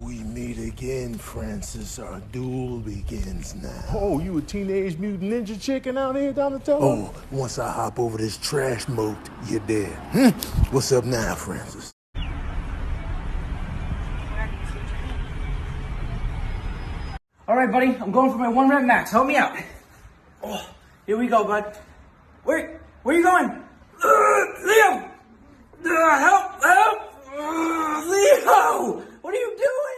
We meet again, Francis. Our duel begins now. Oh, you a teenage mutant ninja chicken out here, Donatello? Oh, once I hop over this trash moat, you're dead. What's up now, Francis? All right, buddy, I'm going for my 1 rep max. Help me out. Oh, here we go, bud. Where you going? Leo! Help! Leo! What are you doing?